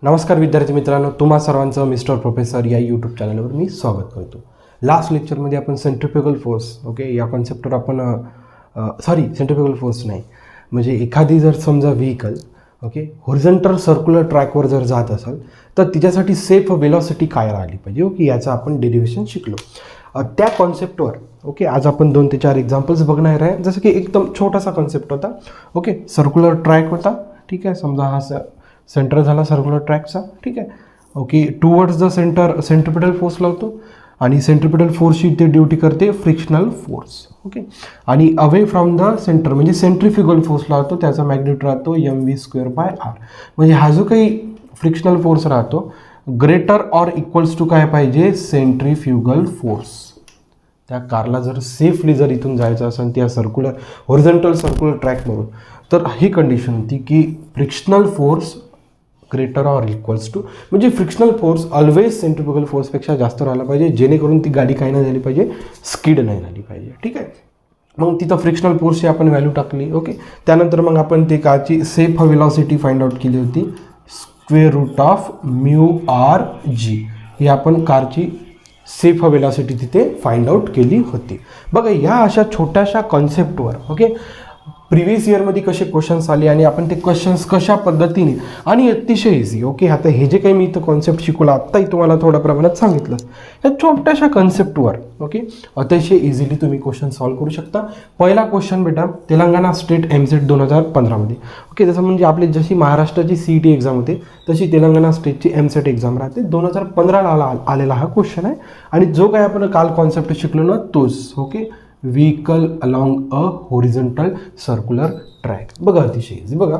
नमस्कार विद्यार्थी मित्रांनो, तुम्हा सर्वांचं मिस्टर प्रोफेसर या यूट्यूब चॅनलवर मी स्वागत करतो. लास्ट लेक्चरमध्ये आपण सेंट्रिफ्युगल फोर्स या कॉन्सेप्टवर आपण सेंट्रिफ्युगल फोर्स नाही म्हणजे एखादी जर समजा व्हेकल हॉरिझॉन्टल सर्क्युलर ट्रॅकवर जर जात असेल तर तिच्यासाठी सेफ वेलॉसिटी काय राहिली पाहिजे याचं आपण डेरिव्हेशन शिकलो. त्या कॉन्सेप्टवर आज आपण 2 ते 4 एक्झाम्पल्स बघणार आहे. जसं की एकदम छोटासा कॉन्सेप्ट होता. सर्क्युलर ट्रॅक होता, ठीक आहे. समजा हा सेंटर झाला सर्क्युलर ट्रॅकचा, ठीक आहे. Towards the centre centripetal force लावतो आणि सेंट्रिपिटल फोर्सची ते ड्युटी करते फ्रिक्शनल फोर्स. आणि अवे फ्रॉम द सेंटर म्हणजे सेंट्रिफ्युगल फोर्स लावतो, त्याचा मॅग्निट्यूड राहतो mv²/r. म्हणजे हा जो काही फ्रिक्शनल फोर्स राहतो ग्रेटर ऑर इक्वल्स टू काय पाहिजे, सेंट्रिफ्युगल फोर्स. त्या कारला जर सेफली जर इथून जायचं असेल त्या हॉरिझॉन्टल सर्क्युलर ट्रॅकमधून, तर ही कंडिशन होती की frictional force greater or equals to म्हणजे फ्रिक्शनल फोर्स ऑलवेज सेंट्रिफ्युगल फोर्सपेक्षा जास्त राहिला पाहिजे, जेणेकरून ती गाडी काय नाही झाली पाहिजे, स्किड नाही झाली पाहिजे, ठीक आहे. मग तिथं फ्रिक्शनल फोर्सची आपण व्हॅल्यू टाकली. त्यानंतर मग आपण ते कारची सेफ वेलॉसिटी फाइंड आउट केली होती, √μr/g. ही आपण कारची सेफ वेलॉसिटी तिथे फाइंड आउट केली होती. बघा, या अशा छोट्याशा कॉन्सेप्टवर प्रिव्हियस इयरमध्ये कसे क्वेश्चन्स आले आणि आपण ते क्वेश्चन्स कशा पद्धतीने आणि अतिशय इझी. आता हे जे काही मी इथं कॉन्सेप्ट शिकवलं आत्ताही तुम्हाला थोड्या प्रमाणात सांगितलं, या छोट्याशा कॉन्सेप्टवर अतिशय इझिली तुम्ही क्वेश्चन सॉल्व्ह करू शकता. पहिला क्वेश्चन बेटा, तेलंगणा स्टेट MSET 2015मध्ये जसं म्हणजे आपली जशी महाराष्ट्राची CET एक्झाम होते तशी तेलंगणा स्टेटची MSET एक्झाम राहते. 2015ला आलेला हा क्वेश्चन आहे. आणि जो काही आपण काल कॉन्सेप्ट शिकलो ना तोच vehicle along a horizontal circular track. बघा, अतिशय इझी. बघा,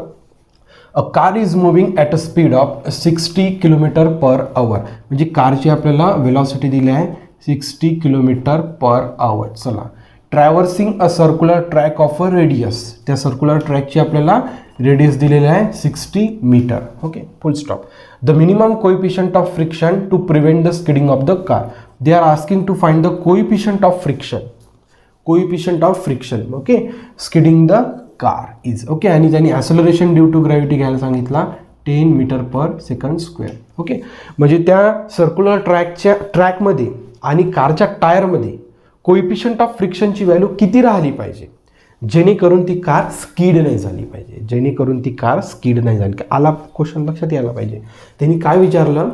a car is moving at a speed of 60 km/h. म्हणजे कारची आपल्याला वेलॉसिटी दिली आहे 60 km/h. चला, traversing a circular track of a radius. त्या सर्क्युलर ट्रॅकची आपल्याला रेडियस दिलेली आहे 60 metre. Full stop. The minimum coefficient of friction to prevent the skidding of the car. They are asking to find the coefficient of friction. Skidding the car is आणि त्यांनी acceleration due to gravity घ्यायला सांगितला 10 m/s². म्हणजे त्या circular ट्रॅकमध्ये आणि कारच्या टायरमध्ये coefficient of फ्रिक्शनची value किती राहिली पाहिजे, जेणेकरून ती कार स्किड नाही झाली पाहिजे. आला क्वेश्चन लक्षात यायला पाहिजे. त्यांनी काय विचारलं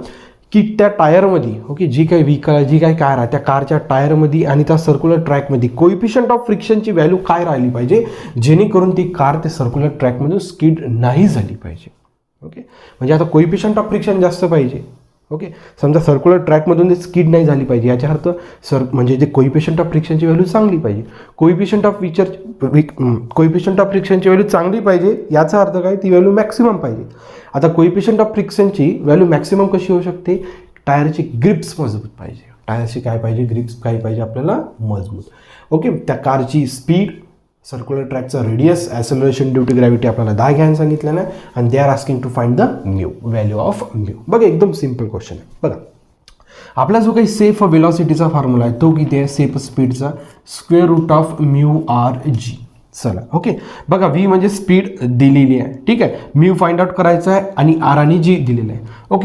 की त्या टायरमध्ये जी काही व्हीकल जी काही कार आहे त्या कारच्या टायरमध्ये आणि त्या सर्क्युलर ट्रॅकमध्ये कोएफिशियंट ऑफ फ्रिक्शनची व्हॅल्यू काय राहिली पाहिजे, जेणेकरून ती कार त्या सर्क्युलर ट्रॅकमधून स्किड नाही झाली पाहिजे. म्हणजे आता कोएफिशियंट ऑफ फ्रिक्शन जास्त पाहिजे. समजा सर्क्युलर ट्रॅकमधून ते स्किड नाही झाली पाहिजे, याचा अर्थ म्हणजे जे कोएफिशियंट ऑफ फ्रिक्शनची व्हॅल्यू चांगली पाहिजे. कोएफिशियंट ऑफ फ्रिक्शनची व्हॅल्यू चांगली पाहिजे याचा अर्थ काय, ती व्हॅल्यू मॅक्सिमम पाहिजे. आता कोएफिशियंट ऑफ फ्रिक्शनची व्हॅल्यू मॅक्सिमम कशी होऊ शकते, टायरची ग्रिप्स मजबूत पाहिजे. टायरची काय पाहिजे, ग्रिप्स काय पाहिजे आपल्याला, मजबूत. त्या कारची स्पीड, सर्क्युलर ट्रॅकचा radius, acceleration due to gravity आपल्याला 10 घ्यायला सांगितलं ना, आणि they are asking to find the value of mu. बघा, एकदम सिम्पल क्वेश्चन आहे. बघा, आपला जो काही सेफ वेलॉसिटीचा फॉर्म्युला आहे तो किती आहे, सेफ स्पीडचा √μr/g. चला, बघा, V म्हणजे स्पीड दिलेली आहे, ठीक आहे. म्यू फाइंड आउट करायचं आहे आणि R आणि G दिलेलं आहे.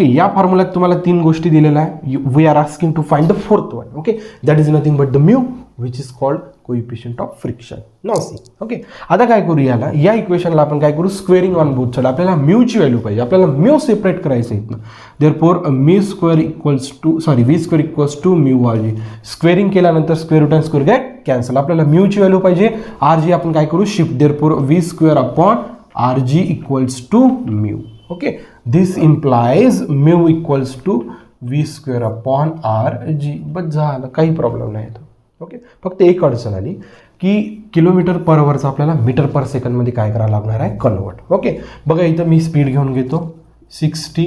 या फॉर्म्युल्यात तुम्हाला 3 गोष्टी दिलेल्या आहे. We are asking to find the fourth one. That is nothing but the mu which is called coefficient of friction. Now see. आता काय करू, या इक्वेशनला आपण काय करू, स्क्वेअरिंग ऑन बोथ साइड. आपल्याला म्यूची व्हॅल्यू पाहिजे, आपल्याला म्यू सेपरेट करायचं इथनं. Therefore v² equals to μr/g. Squaring केल्यानंतर स्क्वेअर रूट आणि स्क्वेअर गेट कॅन्सल. आपल्याला म्यूची व्हॅल्यू पाहिजे, R/g आपण काय करू, shift. Therefore v²/rg equals to mu. This implies mu equals to v²/rg. बस झालं, काही प्रॉब्लेम नाही. फक्त एक अडचण आली की km/hचं आपल्याला मीटर/सेकंड मध्ये काय करायला लागणार आहे, कन्वर्ट. बघा, इथं मी स्पीड घेऊन घेतो 60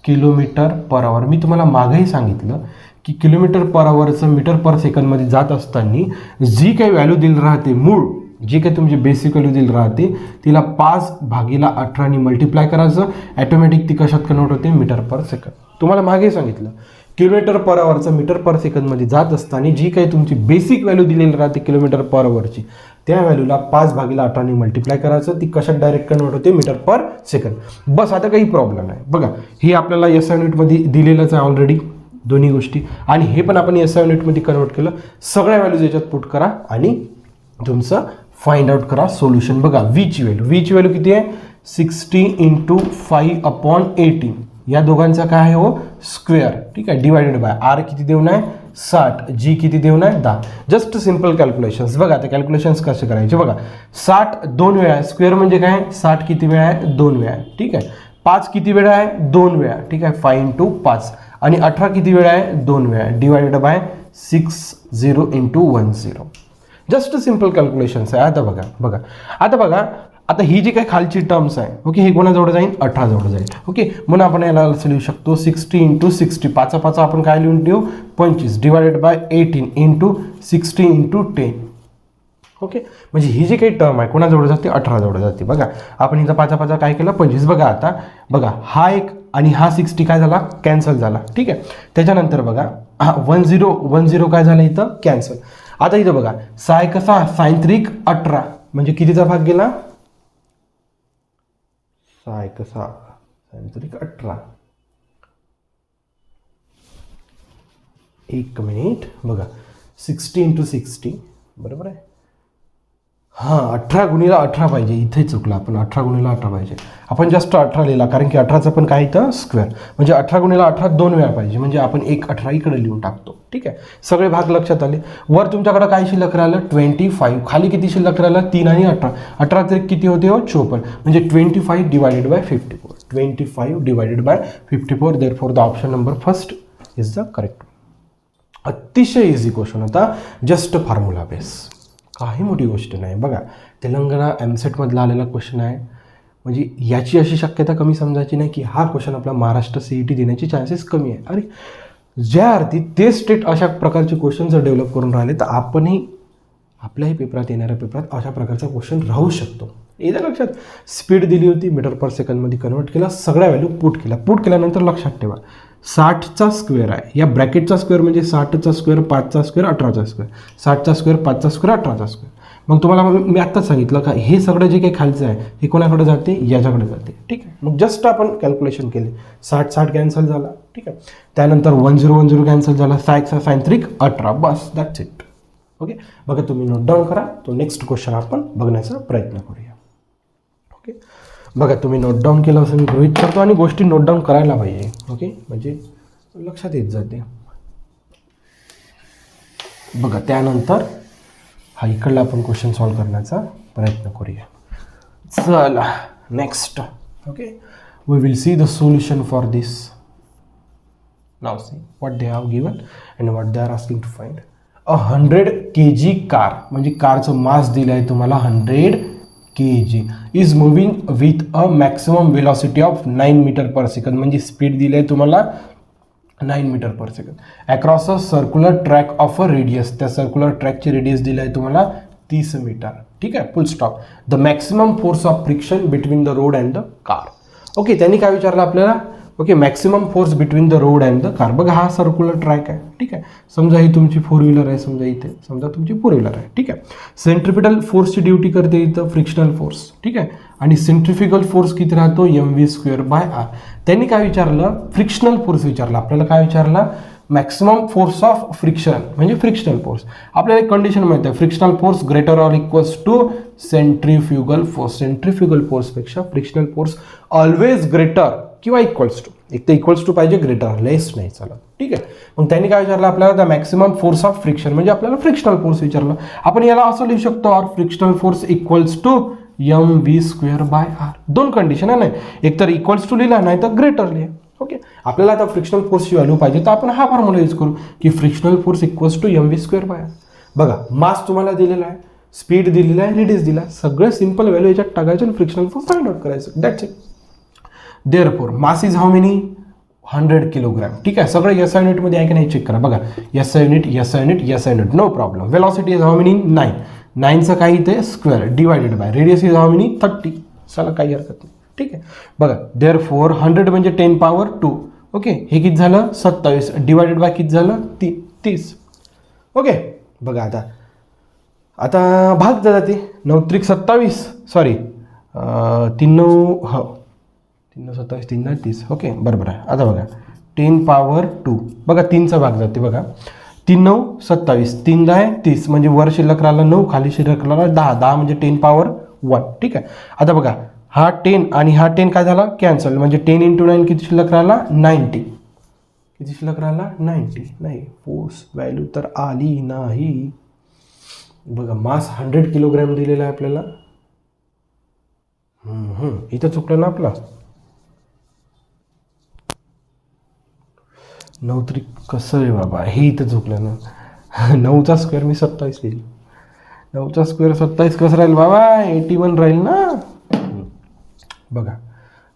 km/h. मी तुम्हाला मागेही सांगितलं की km/hचं मीटर/सेकंड मध्ये जात असताना जी काही व्हॅल्यू दिली राहते, मूळ जी काही तुमची बेसिक व्हॅल्यू दिली राहते, तिला 5/18 ने मल्टिप्लाय करायचं. ॲटोमॅटिक ती कशात कन्वर्ट होते, मीटर/सेकंड. तुम्हाला मागे सांगितलं km/hचं मीटर/सेकंड मध्ये जात असताना जी काही तुमची बेसिक व्हॅल्यू दिलेली राहते km/hची, त्या व्हॅल्यूला 5/18 मल्टिप्लाय करायचं, ती कशात डायरेक्ट कन्वर्ट होते मीटर पर सेकंड. बस आता काही प्रॉब्लेम नाही. बघा हे आपल्याला SI युनिटमध्ये दिलेलंच आहे ऑलरेडी दोन्ही गोष्टी, आणि हे पण आपण SI युनिटमध्ये कन्वर्ट केलं. सगळ्या व्हॅल्यूज याच्यात पुट करा आणि तुमचं फाइंड आउट करा सोल्युशन. बघा वीची व्हॅल्यू किती आहे 60 × 5/18. या दोघांचा काय आहे हो स्क्वेअर. ठीक आहे, डिवायडेड बाय R किती देऊन आहे 60, G किती देऊन आहे 10. Just simple calculations. बघा आता कॅल्क्युलेशन्स कसे करायचे. बघा 60 2 वेळा, स्क्वेअर म्हणजे काय 60 किती वेळा आहे 2 वेळा. ठीक आहे, 5 किती वेळा आहे 2 वेळा. ठीक आहे, 5 × 5. आणि 18 किती वेळा आहे 2 वेळा, divided by 60 × 10. Just simple calculations आहे. आता बघा आता ही जी काही खालची टर्म्स आहे ओके, हे कोणाजवळ जाईल 18 जवळ जाईल. ओके, म्हणून आपण याला असं लिहू शकतो 60 × 60, 5 आपण काय लिहून ठेवू 25, डिवायडेड बाय 18 × 60 × 10. ओके, म्हणजे ही जी काही टर्म आहे कोणाजवळ जाते 18 जवळ जाते. बघा आपण हिचा 5 काय केलं 25. बघा आता बघा हा एक आणि हा 60 काय झाला कॅन्सल झाला. ठीक आहे, त्याच्यानंतर बघा 10 काय झालं इथं कॅन्सल. आता इथं बघा 6 कसा sin 3 18 म्हणजे कितीचा भाग गेला 6 कसा sin 3 18. एक मिनिट बघा 60 × 60 बरोबर आहे. हां 18 × 18 पाहिजे, इथे चुकलं आपण. 18 × 18 पाहिजे, आपण जास्त 18 लिहिला कारण की 18चं पण काय इथं स्क्वेअर, म्हणजे 18 × 18 2 वेळा पाहिजे, म्हणजे आपण 18 इकडे लिहून टाकतो. ठीक आहे, सगळे भाग लक्षात आले. वर तुमच्याकडे काय शिल्लक राहिलं 25, खाली किती शिल्लक राहिलं 3 आणि 18. 18 तरी किती होते हो 54, म्हणजे 25 divided by 54. 25 divided by 54. Therefore the option number first is the correct. अतिशय इझी क्वेश्चन होता, जस्ट फॉर्म्युला बेस, काही मोठी गोष्ट नाही. बघा तेलंगणा एमसेटमधला आलेला क्वेश्चन आहे, म्हणजे याची अशी शक्यता कमी समजायची नाही की हा क्वेश्चन आपला महाराष्ट्र CET देण्याची चान्सेस कमी आहे. अरे ज्या अर्थी ते स्टेट अशा प्रकारचे क्वेश्चन जर डेव्हलप करून राहिले तर आपणही आपल्याही पेपरात येणाऱ्या पेपरात अशा प्रकारचा क्वेश्चन राहू शकतो. एकदा लक्षात, स्पीड दिली होती मीटर पर सेकंडमध्ये कन्वर्ट केला, सगळ्या व्हॅल्यू पुट केल्यानंतर लक्षात ठेवा 60चा स्क्वेअर आहे, या ब्रॅकेटचा स्क्वेअर म्हणजे 60चा स्क्वेअर 5चा स्क्वेअर 18चा स्क्वेअर, 60चा स्क्वेअर 5चा स्क्वेअर 18चा स्क्वेअर. मग तुम्हाला मी आत्ताच सांगितलं का हे सगळं जे काही खालचं आहे हे कोणाकडे जाते याच्याकडे जाते. ठीक आहे, मग जस्ट आपण कॅल्क्युलेशन केले 60 कॅन्सल झाला. ठीक आहे, त्यानंतर 10 कॅन्सल झाला, 6 sin 3 18, bus that's it. Okay, बघा तुम्ही नोट डाऊन करा, तो नेक्स्ट क्वेश्चन आपण बघण्याचा प्रयत्न करूया. ओके, बघा तुम्ही नोट डाऊन केलं असं मी गृहीत करतो, आणि गोष्टी नोट डाऊन करायला पाहिजे. ओके, म्हणजे लक्षात येत जाते. बघा त्यानंतर हा इकडला आपण क्वेश्चन सॉल्व करण्याचा प्रयत्न करूया. चला next. Okay, we will see the solution for this. Now see what they have given and what they are asking to find. 100 kg car, म्हणजे कारचं मास दिलं आहे तुम्हाला 100 kg, is moving with a maximum velocity of 9 meter per second, म्हणजे speed दिलं आहे तुम्हाला 9 meter per second across a circular track of a radius. त्या सर्क्युलर ट्रॅकची रेडियस दिली आहे तुम्हाला 30 मीटर. ठीक आहे, फुल stop. The maximum force of friction between the road and the car. Okay, त्यांनी काय विचारलं आपल्याला. Okay, maximum force between the road and the car. बघा हा सर्क्युलर ट्रॅक आहे. ठीक आहे, समजा ही तुमची 4 व्हीलर आहे, समजा इथे समजा तुमची 4 व्हीलर आहे. ठीक आहे, सेंट्रिपिटल फोर्सची ड्युटी करते इथं फ्रिक्शनल फोर्स. ठीक आहे, आणि सेंट्रिफ्युगल फोर्स किती राहतो mv²/r. त्यांनी काय विचारलं फ्रिक्शनल फोर्स विचारला आपल्याला. काय विचारला मॅक्सिमम फोर्स ऑफ फ्रिक्शन, म्हणजे फ्रिक्शनल फोर्स. आपल्याला एक कंडिशन माहिती आहे, frictional force greater or equals to centrifugal force. Centrifugal फोर्सपेक्षा फ्रिक्शनल फोर्स ऑलवेज ग्रेटर किंवा इक्वल्स टू, एक तर इक्वल्स टू पाहिजे, ग्रेटर लेस नाही चालत. ठीक आहे, मग त्यांनी काय विचारलं आपल्याला the maximum force of friction, म्हणजे आपल्याला फ्रिक्शनल फोर्स विचारलं. आपण याला असं लिहू शकतो or frictional force equals to mv²/r. दोन कंडिशन आहे, नाही एक तर इक्वल्स टू लिहिला नाही तर ग्रेटर लिहा. ओके, आपल्याला आता फ्रिक्शनल फोर्सची व्हॅल्यू पाहिजे तर आपण हा फॉर्म्युला यूज करू की frictional force equals to mv²/r. बघा मास तुम्हाला दिलेला आहे, स्पीड दिलेला आहे, रेडियस दिला, सगळं सिंपल व्हॅल्यू याच्यात टाकायचं आणि फ्रिक्शनल फोर्स फाइंड आउट करायचं. That's it. Therefore mass is how many 100 kilogram. ठीक आहे, सगळं SI युनिटमध्ये आहे की नाही चेक करा. बघा SI unit no problem. Velocity is how many 9. 9चं काही ते square divided by radius is how many 30. चला काही हरकत नाही. ठीक आहे, बघा देअरफॉर 100 म्हणजे 10⁻². ओके, हे किती झालं 27 डिवायडेड बाय किती झालं 30. ओके, बघा आता आता भाग जाते 9 त्रिक 27, सॉरी 3 9 हो 3 9 27 3 9 30, ओके बरोबर आहे. आता बघा 10 पॉवर 2 बघा 3चा भाग जाते बघा 3 9 27 3 10 30 म्हणजे वर शिल्लक राहिला 9 खाली शिल्लक राहिला 10 10 म्हणजे 10 पॉवर 1. ठीक आहे. आता बघा हा 10 आणि हा 10 काय झाला कॅन्सल म्हणजे 10 × 9 किती शिल्लक राहिला 90. किती शिल्लक राहिला 90. नाही फोर्स व्हॅल्यू तर आली नाही. बघा मास 100 किलोग्रॅम दिलेला आहे आपल्याला. इथं चुकलं ना आपलं. 9 त्रिक कसं आहे बाबा हे इथं चुकलं ना. 9चा स्क्वेअर मी 27 लिहिली. 9चा स्क्वेअर 27 कसं राहील बाबा 81 राहील ना. बघा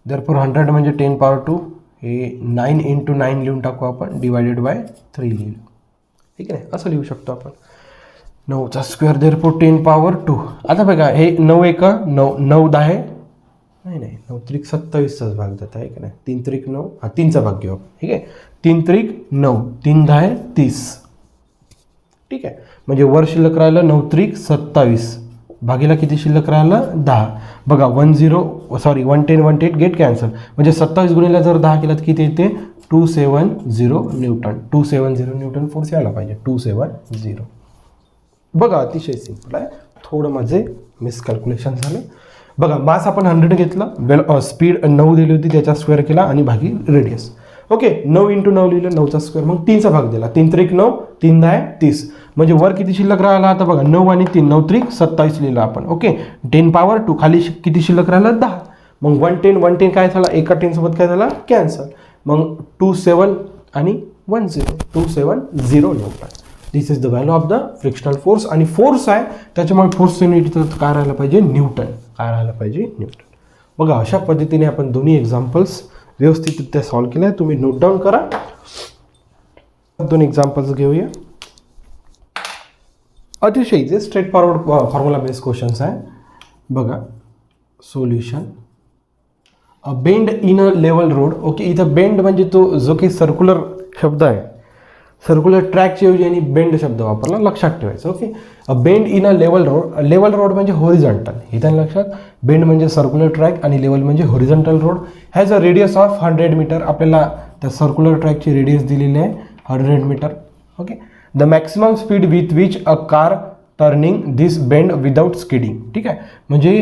देअरफॉर 100 म्हणजे 10 पॉवर 2 हे 9 × 9 लिहून टाकू आपण डिवायडेड बाय 3 लिहिलं. ठीक आहे असं लिहू शकतो आपण. 9चा स्क्वेअर देअरफॉर 10 पॉवर 2. आता बघा हे 9 1 9 9 10 नाही 9 त्रिक 27चाच भाग जात आहे का नाही. 3 त्रिक 9 हा 3चा भाग घेऊ. ठीक आहे 3 त्रिक 9 3 10 30. ठीक आहे म्हणजे वर शिल्लक राहिलं 9 त्रिक 27 भागीला किती शिल्लक राहिलं 10. बघा 110 110 गेट कॅन्सल म्हणजे 27 गुणिले जर 10 केला तर किती येते 270 न्यूटन. 270 न्यूटन फोर्स यायला पाहिजे 270. बघा अतिशय सिंपल आहे. थोडं माझे मिसकॅल्क्युलेशन झालं. बघा मास आपण 100 घेतलं स्पीड 9 दिली होती त्याचा स्क्वेअर केला आणि भागी रेडियस. ओके 9 × 9 लिहिलं 9चा स्क्वेअर मग 3चा भाग दिला 3 त्रिक 9 3 10 30 म्हणजे वर किती शिल्लक राहिला आता बघा 9 आणि 3 9 त्रिक 27 लिहिलं आपण. ओके 10 पॉवर 2 खाली किती शिल्लक राहिलं 10. मग 110 काय झाला एका 10 सोबत काय झाला कॅन्सल मग 27 आणि 10 270 Newton. This is the value of the frictional force. आणि फोर्स आहे त्याच्यामुळे फोर्स युनिट काय राहायला पाहिजे न्यूटन. काय राहायला पाहिजे न्यूटन. बघा अशा पद्धतीने आपण दोन्ही एक्झाम्पल्स व्यवस्थितरित्या सॉल्व्ह केलं आहे. तुम्ही नोट डाऊन करा. 2 एक्झाम्पल्स घेऊया. अतिशय easy straight forward formula based questions आहे. बघा solution bend in a level road. Okay इथं बेंड म्हणजे तो जो काही सर्क्युलर शब्द आहे सर्क्युलर ट्रॅकच्या ऐवजी आणि बेंड शब्द वापरला लक्षात ठेवायचं. Okay bend in a level road. Level road म्हणजे हॉरिझॉन्टल हे त्यांना लक्षात. बेंड म्हणजे सर्क्युलर ट्रॅक आणि लेवल म्हणजे horizontal road. Has a radius of 100 meter. आपल्याला त्या सर्क्युलर ट्रॅकची रेडियस दिलेली आहे 100 meter. Okay the maximum speed with which a car turning this bend without skidding. ठीक आहे म्हणजे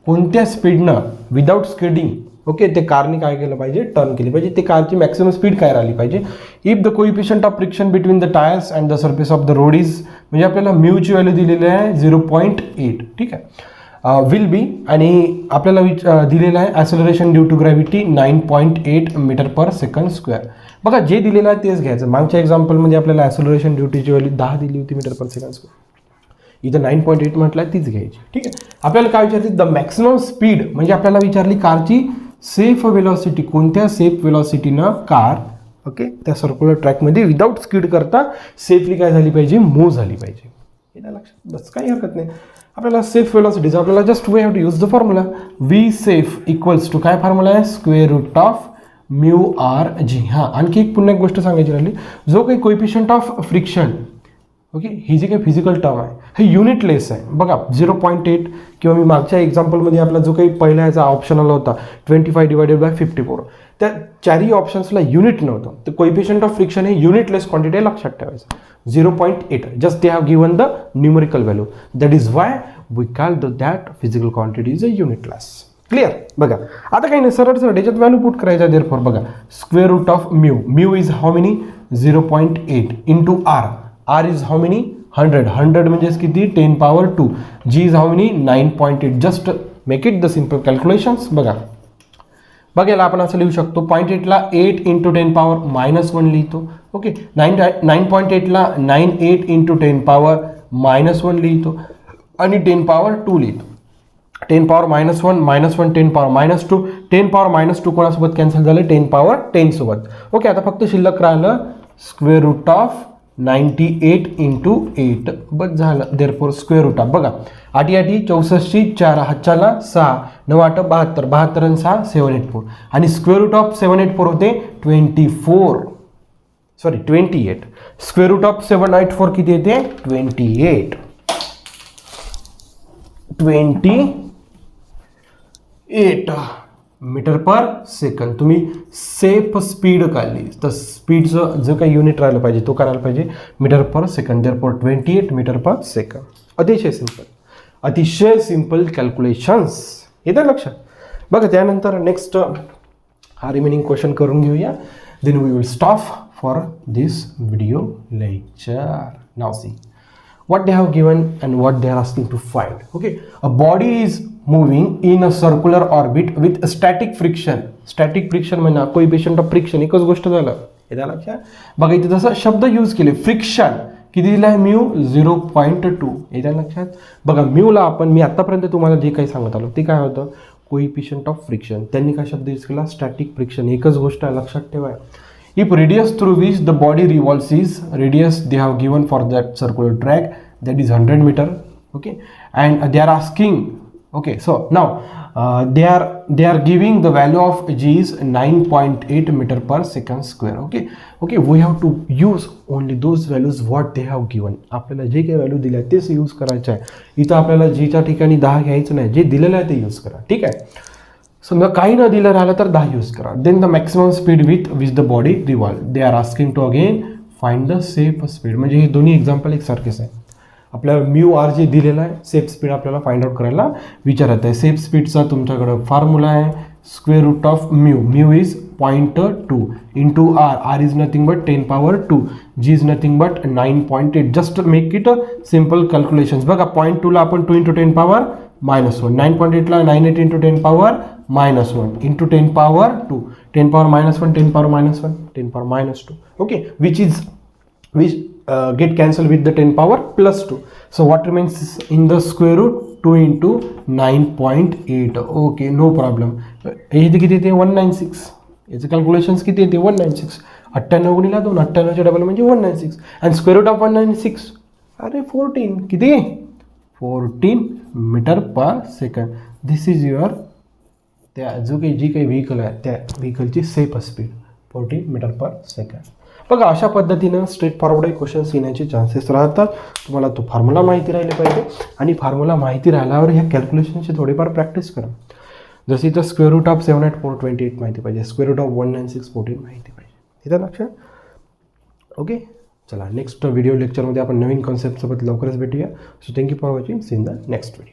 कोणत्या स्पीडनं विदाउट स्किडिंग ओके ते कारने काय केलं पाहिजे टर्न केली पाहिजे. ते कारची मॅक्सिमम स्पीड काय राहिली पाहिजे. If the coefficient of friction between the tyres and the surface of the road is म्हणजे आपल्याला म्यूची व्हॅल्यू दिलेली आहे 0.8. ठीक आहे विल बी आणि आपल्याला दिलेलं आहे acceleration due to gravity 9.8 meter per second square. बघा जे दिलेलं आहे तेच घ्यायचं. मागच्या एक्झाम्पलमध्ये आपल्याला ॲक्सेलरेशन ड्यूटीची व्हॅल्यू 10 दिली होती मीटर पर सेकंड स्क्वेअर. इथं 9.8 म्हटलं आहे तीच घ्यायची. ठीक आहे आपल्याला काय विचारते द मॅक्सिमम स्पीड म्हणजे आपल्याला विचारली कारची सेफ वेलॉसिटी. कोणत्या सेफ वेलॉसिटीनं कार ओके त्या सर्क्युलर ट्रॅकमध्ये विदाउट स्किड करता सेफली काय झाली पाहिजे मूव्ह झाली पाहिजे. हे लक्षात बस काही हरकत नाही. आपल्याला सेफ वेलॉसिटीज आपल्याला just we have to use the formula V safe equals to काय फॉर्म्युला आहे square root of mu R G. हां आणखी एक पुन्हा एक गोष्ट सांगायची राहिली. जो काही कोइफिशियंट ऑफ फ्रिक्शन ओके ही जी काही फिजिकल टर्म आहे हे युनिटलेस आहे. बघा 0.8 किंवा मी मागच्या एक्झाम्पलमध्ये आपला जो काही पहिला याचा ऑप्शन आला होता 25 डिवायडेड बाय 54 त्या चारही ऑप्शन्सला युनिट नव्हतं. तर कोइफिशियंट ऑफ फ्रिक्शन हे युनिटलेस क्वांटिटी लक्षात ठेवायचं 0.8 just they have given the numerical value that is why we call that physical quantity is a unitless. Clear. बघा आता काही नाही सरळ याच्यात व्हॅल्यू पुट करायचा. देअरफॉर बघा square root of mu is how many 0.8 into R. R is how many 100 म्हणजेच किती 10 power 2. G is how many 9.8. Just make it the simple calculations. बघायला आपण असं लिहू शकतो 0.8ला 8 इंटू 10 पॉवर -1 लिहितो. ओके 9.8ला 98 इंटू 10 पॉवर -1 लिहितो आणि 10 पॉवर 2 लिहितो. 10 पॉवर -1 -1 10 पॉवर -2 10 पॉवर -2 कोणासोबत कॅन्सल झाले 10 पॉवर 10 सोबत. ओके आता फक्त शिल्लक राहिलं स्क्वेअर रूट ऑफ 98 इंटू 8 बस झालं. देअरफॉर स्क्वेअर रूट ऑफ बघा 8 8 64 4 हातच्याला 6 9 8 72 72 आणि 6 784 आणि स्क्वेअर रूट ऑफ 784 होते 28. स्क्वेअर रूट ऑफ 784 किती येते 28. 28 मीटर पर सेकंड. तुम्ही सेफ स्पीड काढली तर स्पीडचं जो काही युनिट राहिलं पाहिजे तो करायला पाहिजे metre per second. Therefore 28 metre per second. अतिशय सिंपल कॅल्क्युलेशन्स. येतं लक्षात. बघा त्यानंतर नेक्स्ट हा रिमेनिंग क्वेश्चन करून घेऊया. Then we will stop for this video lecture. Now see what they have given and what they are asking to find. Okay, a body is moving in a circular orbit with a static friction. Static friction म्हणजे coefficient of friction. एकच गोष्ट झालं. येतं लक्षात. बघा इथे जसं शब्द यूज केले फ्रिक्शन किती दिला आहे म्यू 0.2. येतं लक्षात. बघा म्यूला आपण मी आतापर्यंत तुम्हाला जे काही सांगत आलो ते काय होतं कोएफिशिएंट ऑफ फ्रिक्शन. त्यांनी काय शब्द यूज केला स्टॅटिक फ्रिक्शन. एकच गोष्ट लक्षात ठेवा. If radius through which the body revolves is radius they have given for that circular track, that is 100 meter. Okay, and they are asking. Okay, so now they are giving the value of g is 9.8 meter per second square. Okay, we have to use only those values what they have given. आपल्याला जे काही value दिल्या तेच use करायचं आहे. इथं आपल्याला जीच्या ठिकाणी 10 घ्यायचं नाही. जे दिलेलं आहे ते यूज करा. ठीक आहे. समजा काही न दिलं राहिलं तर 10 यूज करा. Then the maximum speed with the body revolve. They are asking to again find the safe speed. म्हणजे हे दोन्ही एक्झाम्पल एकसारखेच आहे. आपल्याला म्यू आर जे दिलेलं आहे सेफ स्पीड आपल्याला फाइंड आउट करायला विचारत आहे. सेफ स्पीडचा तुमच्याकडं फॉर्म्युला आहे square root of mu. Mu is 0.2 into R. R is nothing but 10 power 2. G is nothing but 9.8. Just make it simple calculations. बघा 0.2ला आपण 2 इंटू 10 power -1. 9.8ला 98 into 10 power -1 into 10 power 2. 10 power -1 10 power -1 10 power -2. Okay, which get cancelled with the 10 power +2. So what remains in the square root 2 into 9.8. Okay, no problem. हे किती येते 196. याचं calculations किती येते 196. 98 गुणिले 2 98चे डबल म्हणजे 196 आणि स्क्वेअर रूट ऑफ 196 अरे 14 किती 14 meter per second. This is your त्या जो काही जी काही व्हेकल आहे त्या व्हेकलची safe speed 14 meter per second. बघा अशा पद्धतीनं स्ट्रेट फॉरवर्ड क्वेश्चन्स येण्याचे चान्सेस राहतात. तुम्हाला तो फॉर्म्युला माहिती राहिले पाहिजे आणि फॉर्म्युला माहिती राहिल्यावर ह्या कॅल्क्युलेशनची थोडीफार प्रॅक्टिस करा. जशी तर स्क्वेअर रूट ऑफ 78428 माहिती पाहिजे. स्क्वेअर रूट ऑफ 19614 माहिती पाहिजे. इथं लक्षात. ओके, चला नेक्स्ट व्हिडिओ लेक्चरमध्ये आपण नवीन कॉन्सेप्टसोबत लवकरच भेटूया. So thank you for watching. See in the next video.